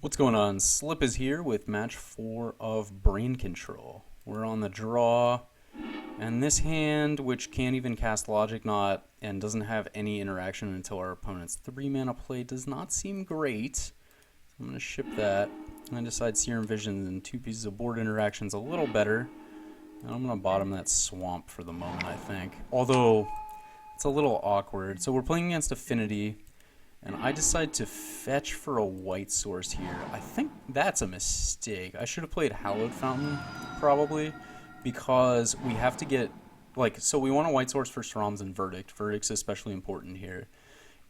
What's going on? Slip is here with match 4 of Brain Control. We're on the draw, and this hand, which can't even cast Logic Knot and doesn't have any interaction until our opponent's 3 mana play, does not seem great. So I'm going to ship that. I decide Serum Visions and 2 pieces of board interaction's a little better. And I'm going to bottom that Swamp for the moment, I think. Although, it's a little awkward. So we're playing against Affinity. And I decide to fetch for a white source here. I think that's a mistake. I should have played Hallowed Fountain, probably, because we have to get, so we want a white source for Strahm's and Verdict. Verdict's especially important here.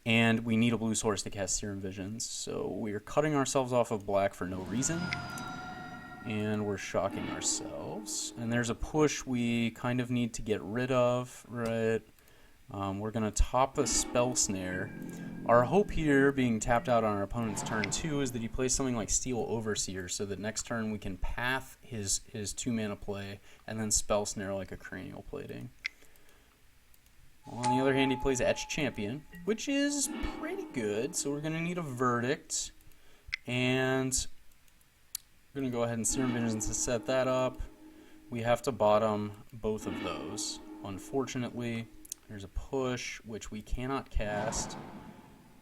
And we need a blue source to cast Serum Visions. So we're cutting ourselves off of black for no reason. And we're shocking ourselves. And there's a push we kind of need to get rid of, right? We're going to top a Spell Snare. Our hope here, being tapped out on our opponent's turn 2, is that he plays something like Steel Overseer, so that next turn we can path his 2-mana play, and then Spell Snare like a Cranial Plating. On the other hand, he plays Etch Champion, which is pretty good, so we're going to need a Verdict. And we're going to go ahead and Serum Visions to set that up. We have to bottom both of those, unfortunately. There's a push, which we cannot cast.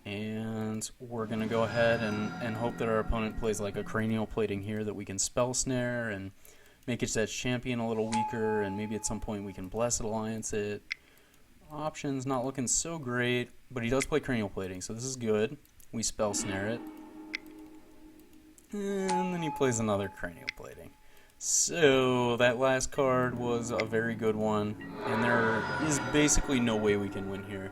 And we're going to go ahead and hope that our opponent plays like a Cranial Plating here that we can Spell Snare and make its Etch Champion a little weaker, and maybe at some point we can Blessed Alliance it. Options not looking so great, but he does play Cranial Plating, so this is good. We Spell Snare it. And then he plays another Cranial Plating. So that last card was a very good one, and there is basically no way we can win here.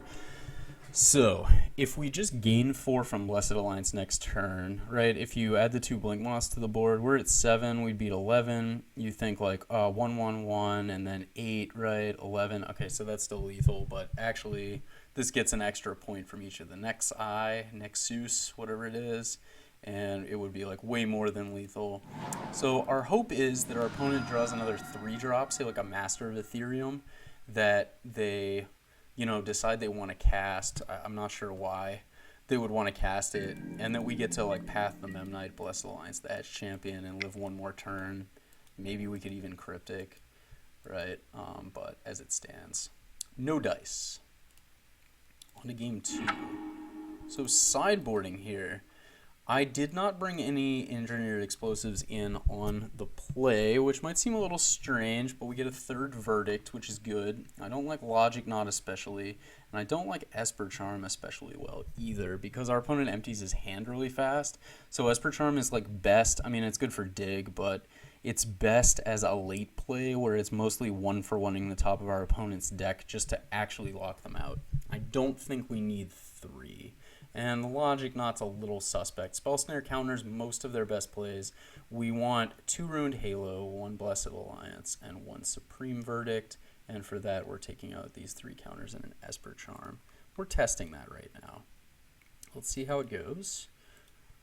So, if we just gain 4 from Blessed Alliance next turn, right, if you add the 2 Blink Moths to the board, we're at 7, we'd beat 11. You think like 1, 1, 1, and then 8, right, 11. Okay, so that's still lethal, but actually this gets an extra point from each of the Nexus, whatever it is, and it would be like way more than lethal. So our hope is that our opponent draws another 3 drops, say like a Master of Ethereum, that they decide they want to cast. I'm not sure why they would want to cast it, and that we get to like path the Memnite, Blessed Alliance, the Etch Champion, and live one more turn. Maybe we could even Cryptic, right? But as it stands, no dice. On to game 2. So sideboarding here. I did not bring any engineered explosives in on the play, which might seem a little strange, but we get a 3rd Verdict, which is good. I don't like Logic Knot especially, and I don't like Esper Charm especially well either, because our opponent empties his hand really fast. So Esper Charm is like best, I mean it's good for dig, but it's best as a late play where it's mostly 1-for-1ing the top of our opponent's deck just to actually lock them out. I don't think we need 3. And the Logic Knot's a little suspect. Spell Snare counters most of their best plays. We want 2 Ruined Halo, 1 Blessed Alliance, and 1 Supreme Verdict. And for that, we're taking out these 3 counters and an Esper Charm. We're testing that right now. Let's see how it goes.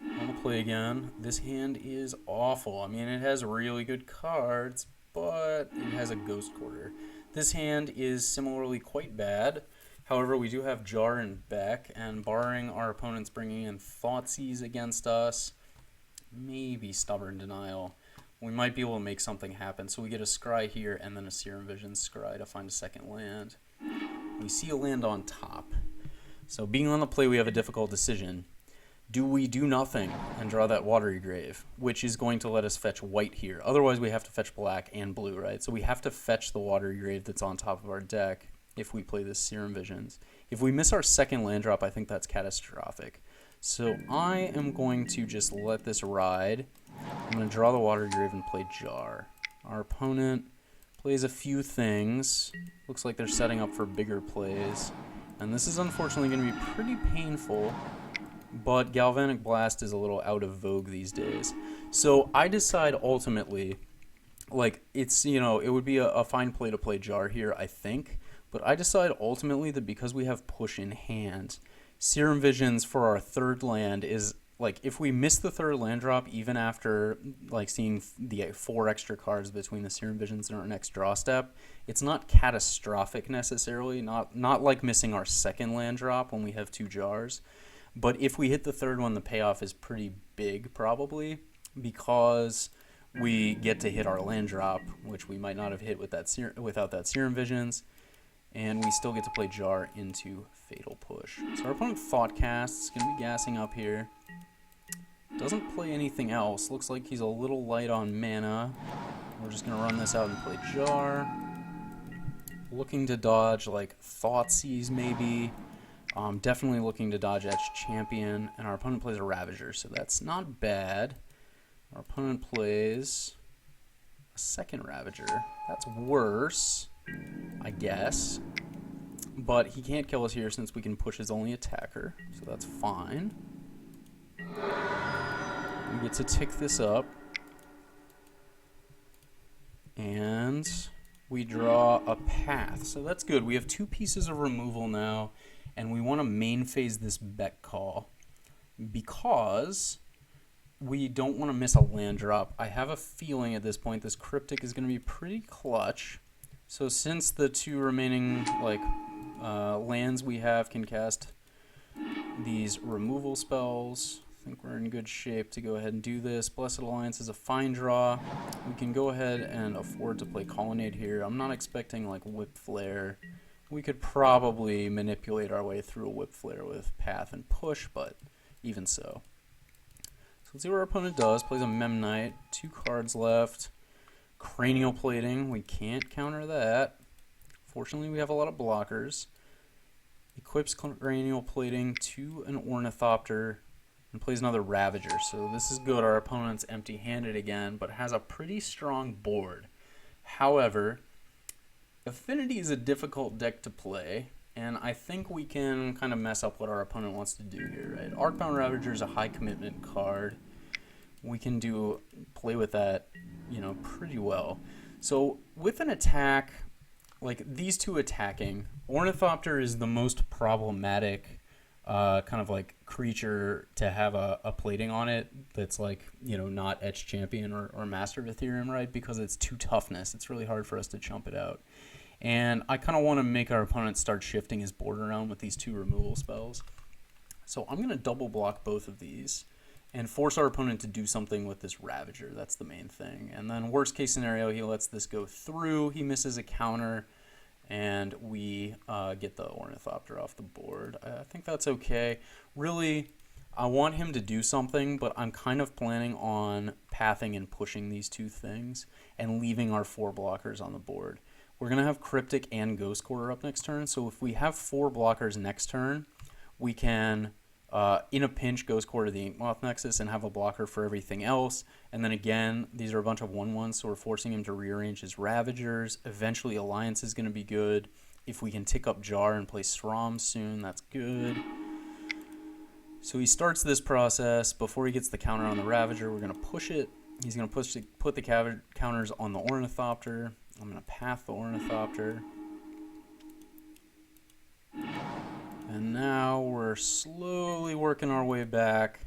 On the play again. This hand is awful. I mean, it has really good cards, but it has a Ghost Quarter. This hand is similarly quite bad. However, we do have Jar and Beck, and barring our opponents bringing in Thoughtseize against us, maybe Stubborn Denial, we might be able to make something happen. So we get a Scry here, and then a Serum Vision Scry to find a second land. We see a land on top. So being on the play, we have a difficult decision. Do we do nothing and draw that Watery Grave, which is going to let us fetch white here? Otherwise, we have to fetch black and blue, right? So we have to fetch the Watery Grave that's on top of our deck if we play this Serum Visions. If we miss our second land drop, I think that's catastrophic. So I am going to just let this ride. I'm going to draw the Watery Grave and play Jar. Our opponent plays a few things. Looks like they're setting up for bigger plays. And this is unfortunately going to be pretty painful, but Galvanic Blast is a little out of vogue these days. So I decide ultimately, it's, it would be a fine play to play Jar here, I think. But I decide ultimately that because we have push in hand, Serum Visions for our 3rd land is, if we miss the 3rd land drop, even after, seeing the 4 extra cards between the Serum Visions and our next draw step, it's not catastrophic necessarily, not like missing our 2nd land drop when we have 2 jars. But if we hit the third one, the payoff is pretty big, probably, because we get to hit our land drop, which we might not have hit with that without that Serum Visions, and we still get to play Jar into Fatal Push. So our opponent Thought Casts, going to be gassing up here. Doesn't play anything else. Looks like he's a little light on mana. We're just going to run this out and play Jar. Looking to dodge like Thoughtseize maybe. Definitely looking to dodge Etched Champion. And our opponent plays a Ravager, so that's not bad. Our opponent plays a second Ravager. That's worse, I guess. But he can't kill us here since we can push his only attacker, so that's fine. We get to tick this up. And we draw a path, so that's good. We have 2 pieces of removal now, and we want to main phase this Beck Call because we don't want to miss a land drop. I have a feeling at this point this Cryptic is going to be pretty clutch. So since the 2 remaining lands we have can cast these removal spells, I think we're in good shape to go ahead and do this. Blessed Alliance is a fine draw. We can go ahead and afford to play Colonnade here. I'm not expecting like Whip Flare. We could probably manipulate our way through a Whip Flare with Path and Push, but even so. So let's see what our opponent does. Plays a Memnite. 2 cards left. Cranial Plating. We can't counter that. Fortunately, we have a lot of blockers. Equips Cranial Plating to an Ornithopter and plays another Ravager. So this is good. Our opponent's empty-handed again, but has a pretty strong board. However, Affinity is a difficult deck to play, and I think we can kind of mess up what our opponent wants to do here, right? Arcbound Ravager is a high commitment card. We can play with that, pretty well. So with an attack, like these 2 attacking, Ornithopter is the most problematic kind of like creature to have a plating on it that's like, not Etched Champion or Master of Ethereum, right? Because it's 2 toughness. It's really hard for us to chump it out. And I kind of want to make our opponent start shifting his board around with these 2 removal spells. So I'm going to double block both of these and force our opponent to do something with this Ravager. That's the main thing. And then worst case scenario, he lets this go through. He misses a counter. And we get the Ornithopter off the board. I think that's okay. Really, I want him to do something, but I'm kind of planning on pathing and pushing these 2 things and leaving our 4 blockers on the board. We're going to have Cryptic and Ghost Quarter up next turn, so if we have 4 blockers next turn, we can, in a pinch, Ghost Quarter the Inkmoth Nexus and have a blocker for everything else. And then again, these are a bunch of 1/1s, so we're forcing him to rearrange his Ravagers. Eventually, Alliance is going to be good. If we can tick up Jar and play Srom soon, that's good. So he starts this process. Before he gets the counter on the Ravager, we're going to push it. He's going to put the counters on the Ornithopter. I'm going to path the Ornithopter. And now we're slowly working our way back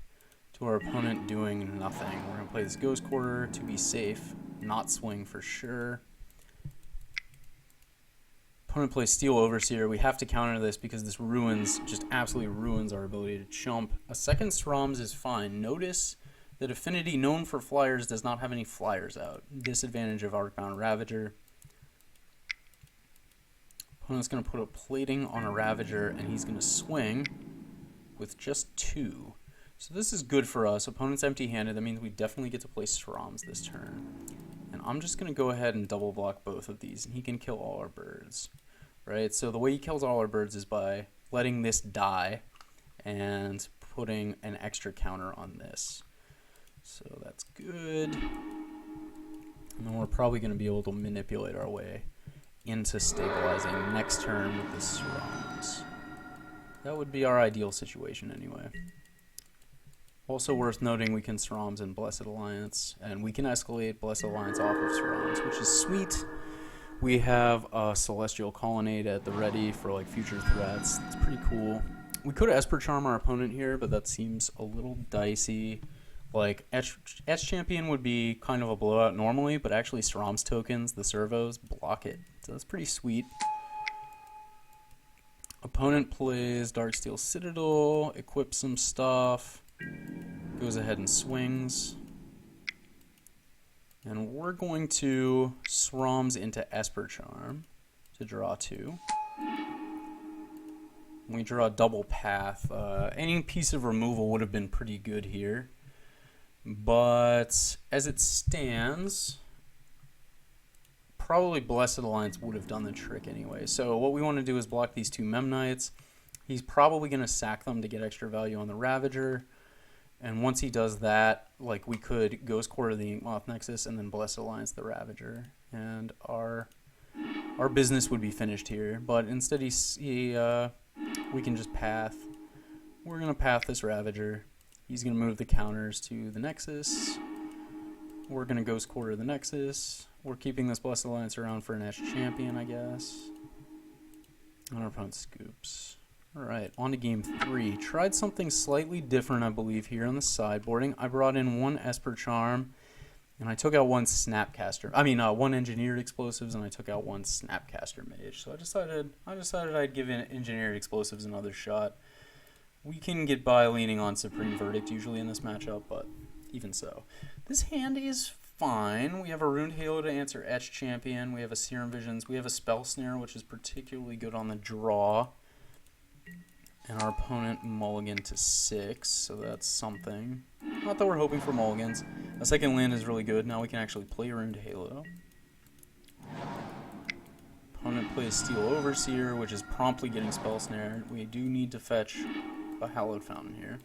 to our opponent doing nothing. We're going to play this Ghost Quarter to be safe, not swing for sure. Opponent plays Steel Overseer. We have to counter this because this just absolutely ruins our ability to chump. A second Sroms is fine. Notice that Affinity, known for flyers, does not have any flyers out. Disadvantage of Arcbound Ravager. Opponent's going to put a plating on a Ravager, and he's going to swing with just 2. So this is good for us. Opponent's empty-handed. That means we definitely get to play Sroms this turn. And I'm just going to go ahead and double block both of these, and he can kill all our birds. Right? So the way he kills all our birds is by letting this die and putting an extra counter on this. So that's good. And then we're probably going to be able to manipulate our way into stabilizing next turn with the Sroms. That would be our ideal situation anyway. Also worth noting, we can Sroms in Blessed Alliance, and we can escalate Blessed Alliance off of Sroms, which is sweet. We have a Celestial Colonnade at the ready for like future threats. It's pretty cool. We could Esper Charm our opponent here, but that seems a little dicey. Like, Etched Champion would be kind of a blowout normally, but actually Srom's tokens, the servos, block it. So that's pretty sweet. Opponent plays Darksteel Citadel, equips some stuff, goes ahead and swings. And we're going to Srams into Esper Charm to draw 2. We draw a double path. Any piece of removal would have been pretty good here. But as it stands, probably Blessed Alliance would have done the trick anyway. So what we want to do is block these 2 Memnites. He's probably going to sack them to get extra value on the Ravager. And once he does that, like, we could Ghost Quarter the Inkmoth Nexus and then Blessed Alliance the Ravager. And our business would be finished here. But instead we can just path. We're going to path this Ravager. He's going to move the counters to the Nexus. We're going to Ghost Quarter the Nexus. We're keeping this Blessed Alliance around for an Etched Champion, I guess. And our opponent scoops. Alright, on to game 3. Tried something slightly different, I believe, here on the sideboarding. I brought in 1 Esper Charm, and I took out 1 Snapcaster. 1 Engineered Explosives, and I took out 1 Snapcaster Mage. So I decided I'd give Engineered Explosives another shot. We can get by leaning on Supreme Verdict usually in this matchup, but even so. This hand is fine. We have a Ruined Halo to answer Etched Champion. We have a Serum Visions. We have a Spell Snare, which is particularly good on the draw. And our opponent mulligan to 6, so that's something. Not that we're hoping for mulligans. A second land is really good. Now we can actually play Ruined Halo. Opponent plays Steel Overseer, which is promptly getting Spell Snared. We do need to fetch a Hallowed Fountain here.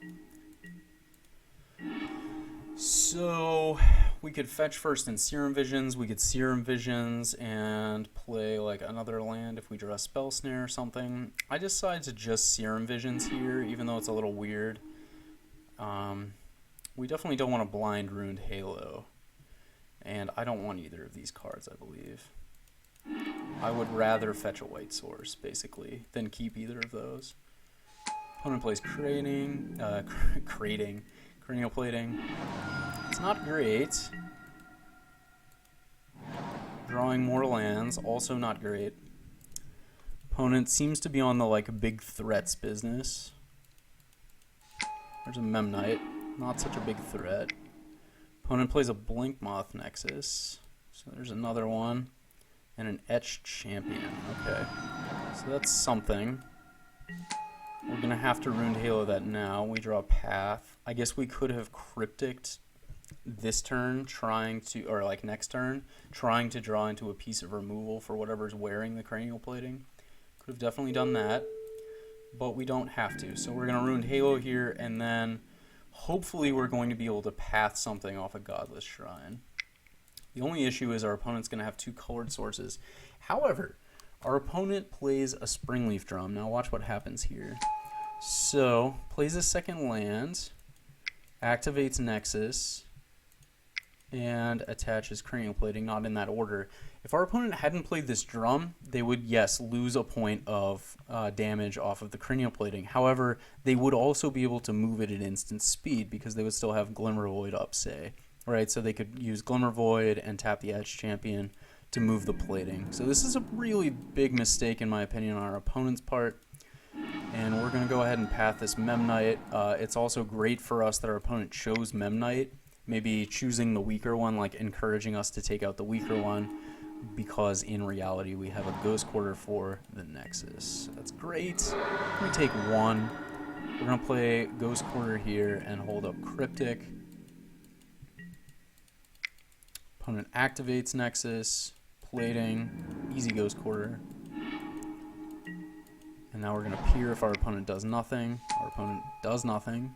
So we could fetch first in Serum Visions. We could Serum Visions and play like another land if we draw a Spell Snare or something. I decide to just Serum Visions here, even though it's a little weird. We definitely don't want to blind Ruined Halo. And I don't want either of these cards, I believe. I would rather fetch a White Source, basically, than keep either of those. Opponent plays Cranial Plating. It's not great. Drawing more lands, also not great. Opponent seems to be on the big threats business. There's a Memnite, not such a big threat. Opponent plays a Blinkmoth Nexus, so there's another one, and an Etched Champion. Okay, so that's something. We're going to have to Ruined Halo that now. We draw a path. I guess we could have Crypticed this turn, next turn, trying to draw into a piece of removal for whatever's wearing the Cranial Plating. Could have definitely done that, but we don't have to. So we're going to Ruined Halo here, and then hopefully we're going to be able to path something off a Godless Shrine. The only issue is our opponent's going to have 2 colored sources. However, our opponent plays a Springleaf Drum. Now watch what happens here. So, plays a second land, activates Nexus, and attaches Cranial Plating, not in that order. If our opponent hadn't played this drum, they would, yes, lose a point of damage off of the Cranial Plating. However, they would also be able to move it at instant speed because they would still have Glimmer Void up, say. Right, so they could use Glimmer Void and tap the Etched Champion to move the plating. So this is a really big mistake, in my opinion, on our opponent's part. And we're going to go ahead and path this Memnite. It's also great for us that our opponent chose Memnite, maybe choosing the weaker one, encouraging us to take out the weaker one, because in reality we have a Ghost Quarter for the Nexus. That's great. We take 1. We're going to play Ghost Quarter here and hold up Cryptic. Opponent activates Nexus, plating, easy Ghost Quarter. And now we're going to peer if our opponent does nothing. Our opponent does nothing.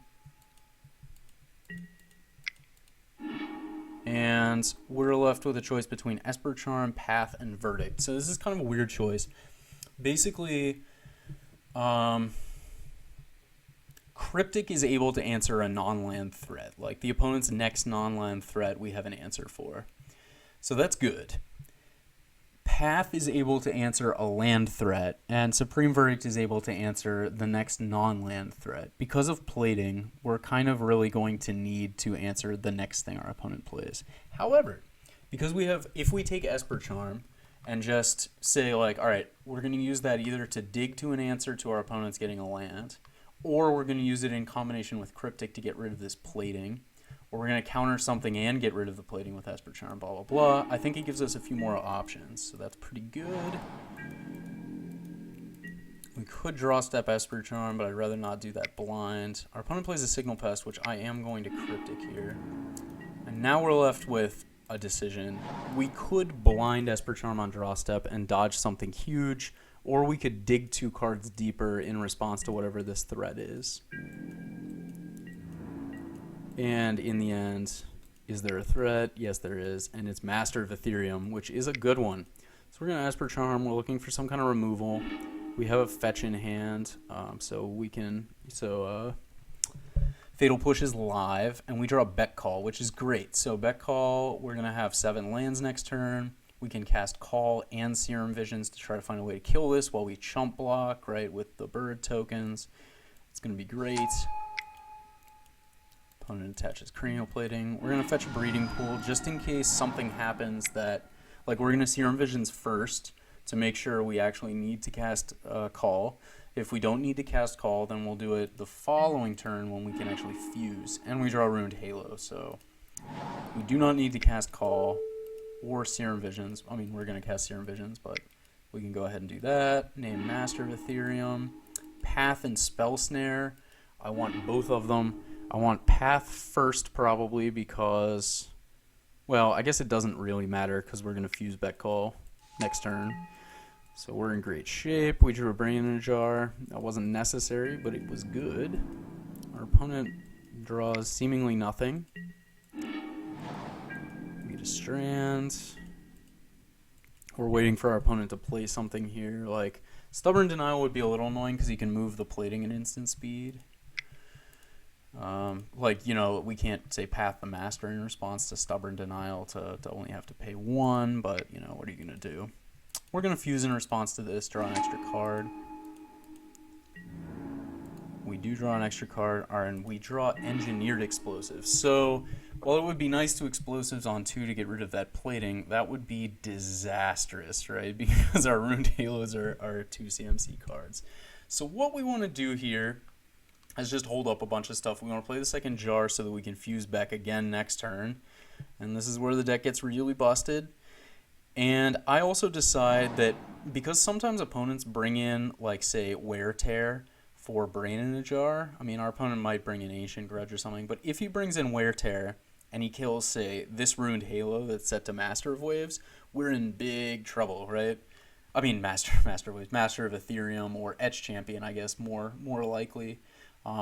And we're left with a choice between Esper Charm, Path, and Verdict. So this is kind of a weird choice. Basically, Cryptic is able to answer a non-land threat. Like the opponent's next non-land threat, we have an answer for. So that's good. Path is able to answer a land threat, and Supreme Verdict is able to answer the next non-land threat. Because of plating, we're kind of really going to need to answer the next thing our opponent plays. However, because if we take Esper Charm and just say like, all right, we're going to use that either to dig to an answer to our opponents getting a land, or we're going to use it in combination with Cryptic to get rid of this plating, or we're going to counter something and get rid of the plating with Esper Charm, blah, blah, blah. I think it gives us a few more options, so that's pretty good. We could draw step Esper Charm, but I'd rather not do that blind. Our opponent plays a Signal Pest, which I am going to Cryptic here. And now we're left with a decision. We could blind Esper Charm on draw step and dodge something huge, or we could dig 2 cards deeper in response to whatever this threat is. And in the end, is there a threat? Yes, there is, and it's Master of Ethereum, which is a good one. So we're going to Esper Charm. We're looking for some kind of removal. We have a fetch in hand, Fatal Push is live, and we draw a Bet Call, which is great. So Bet Call, we're going to have 7 lands next turn. We can cast Call and Serum Visions to try to find a way to kill this while we chump block, right, with the bird tokens. It's going to be great. Opponent attaches Cranial Plating. We're going to fetch a Breeding Pool just in case something happens that, like, we're going to Serum Visions first to make sure we actually need to cast Call. If we don't need to cast Call, then we'll do it the following turn when we can actually fuse. And we draw Ruined Halo, so we do not need to cast Call or Serum Visions. I mean, we're going to cast Serum Visions, but we can go ahead and do that. Name Master of Ethereum. Path and Spell Snare. I want both of them. I want Path first, probably, because, well, I guess it doesn't really matter because we're going to fuse Bet Call next turn. So we're in great shape. We drew a Brain in a Jar. That wasn't necessary, but it was good. Our opponent draws seemingly nothing. We get a Strand. We're waiting for our opponent to play something here. Like, Stubborn Denial would be a little annoying because he can move the plating at instant speed. Like, you know, we can't say Path the Master in response to Stubborn Denial to only have to pay 1, but, you know, what are you going to do? We're going to fuse in response to this, draw an extra card. We do draw an extra card, and we draw Engineered Explosives. So, while it would be nice to Explosives on 2 to get rid of that plating, that would be disastrous, right? Because our Ruined Halos are 2 CMC cards. So what we want to do here is just hold up a bunch of stuff. We want to play the second Jar so that we can fuse back again next turn. And this is where the deck gets really busted. And I also decide that because sometimes opponents bring in, like, say, Wear Tear for Brain in a Jar. I mean, our opponent might bring in Ancient Grudge or something, but if he brings in Wear Tear and he kills, say, this Ruined Halo that's set to Master of Waves, we're in big trouble, right? I mean, Master of Waves, Master of Ethereum, or Etch Champion, I guess, more likely.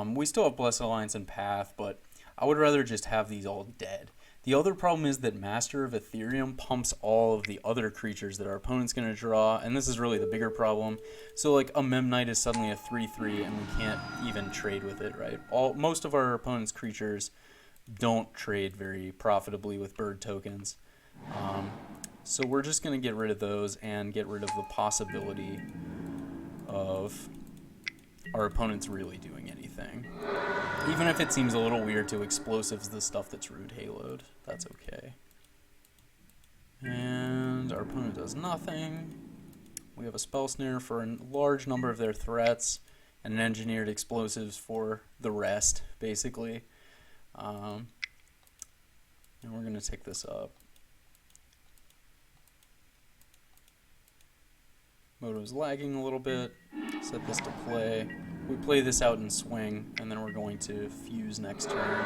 We still have Blessed Alliance and Path, but I would rather just have these all dead. The other problem is that Master of Ethereum pumps all of the other creatures that our opponent's going to draw, and this is really the bigger problem. So, like, a Memnite is suddenly a 3/3, and we can't even trade with it, right? Most of our opponent's creatures don't trade very profitably with bird tokens. So we're just going to get rid of those and get rid of the possibility of our opponent's really doing anything. Even if it seems a little weird to Explosives the stuff that's Rude Haloed, that's okay. And our opponent does nothing. We have a Spell Snare for a large number of their threats, and an Engineered Explosives for the rest, basically. And we're going to take this up. Moto's lagging a little bit. Set this to play. We play this out in swing, and then we're going to fuse next turn,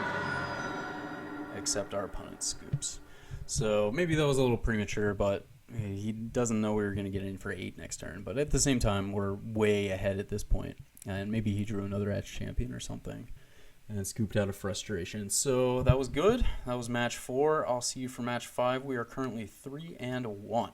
except our opponent scoops. So maybe that was a little premature, but he doesn't know we were going to get in for 8 next turn. But at the same time, we're way ahead at this point, and maybe he drew another Etch Champion or something and scooped out of frustration. So that was good. That was match 4. I'll see you for match 5. We are currently 3-1.